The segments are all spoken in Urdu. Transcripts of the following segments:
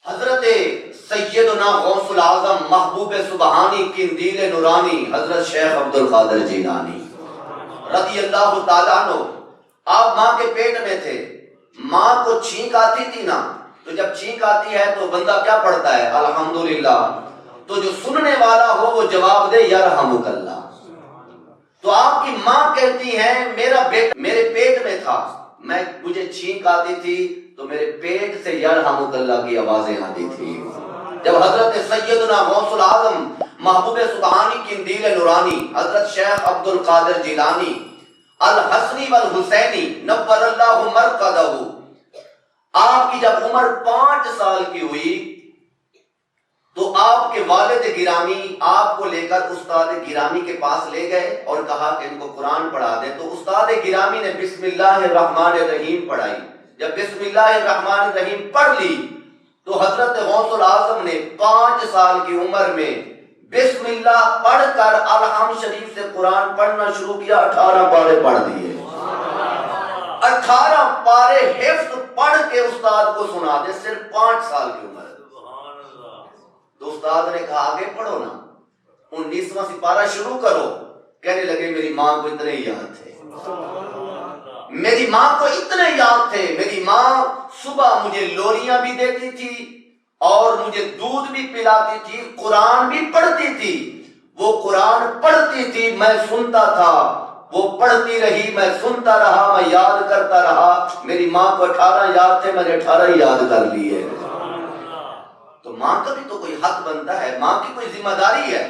حضرت سیدنا غوث العظم محبوب سبحانی قندیل نورانی حضرت شیخ عبد القادر جیلانی رضی اللہ تعالیٰ عنہ، آپ ماں کے پیٹ میں تھے، ماں کو چھینک آتی تھی نا، تو جب چھینک آتی ہے تو بندہ کیا پڑھتا ہے؟ الحمدللہ۔ تو جو سننے والا ہو وہ جواب دے یرحمک اللہ۔ تو آپ کی ماں کہتی ہیں میرا بیٹا میرے پیٹ میں تھا، مجھے چھینک آتی تھی تو میرے پیٹ سے یرحمک اللہ کی آوازیں آتی تھی۔ جب حضرت سیدنا غوث العظم محبوب سبحانی قندیل نورانی حضرت شیخ عبد القادر جیلانی الحسنی والحسینی نور اللہ مرقدہ، آپ کی جب عمر 5 سال کی ہوئی تو آپ کے والد گرامی آپ کو لے کر استاد گرامی کے پاس لے گئے اور کہا کہ ان کو قرآن پڑھا دیں۔ تو استاد گرامی نے بسم اللہ الرحمن الرحیم پڑھائی۔ جب بسم اللہ الرحمن الرحیم پڑھ لی تو حضرت غوث العظم نے 5 سال کی عمر میں بسم اللہ پڑھ کر الحمد شریف سے قرآن پڑھنا شروع کیا، 18 پارے پڑھ دیے۔ 18 پارے حفظ پڑھ کے استاد کو سنا دے، صرف 5 سال کی عمر۔ تو استاد نے کہا آگے پڑھو نا، 19واں سپارہ شروع کرو۔ کہنے لگے میری ماں کو اتنے یاد تھے، میری ماں کو اتنے یاد تھے، میری ماں صبح مجھے لوریاں بھی دیتی تھی اور مجھے دودھ بھی پلاتی تھی، قرآن بھی پڑھتی تھی۔ وہ قرآن پڑھتی تھی، میں سنتا تھا، وہ پڑھتی رہی، میں سنتا رہا، میں یاد کرتا رہا۔ میری ماں کو 18 یاد تھے، میں نے 18 ہی یاد کر لیے۔ تو ماں کا بھی تو کوئی حق بنتا ہے، ماں کی کوئی ذمہ داری ہے۔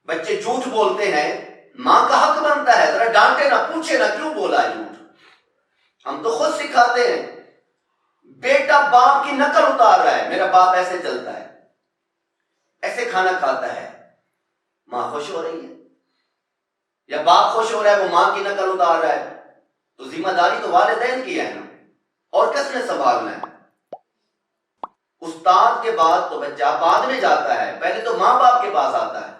بچے جھوٹ بولتے ہیں، ماں کا حق بنتا ہے ذرا ڈانٹے نہ، پوچھے نہ کیوں بولا ہے جھوٹ۔ ہم تو خود سکھاتے ہیں، بیٹا باپ کی نقل اتار رہا ہے، میرا باپ ایسے چلتا ہے، ایسے کھانا کھاتا ہے، ماں خوش ہو رہی ہے، یا باپ خوش ہو رہا ہے وہ ماں کی نقل اتار رہا ہے، تو ذمہ داری تو والدین کی ہے نا، اور کس نے سنبھالنا ہے؟ استاد کے بعد تو بچہ بعد میں جاتا ہے، پہلے تو ماں باپ کے پاس آتا ہے۔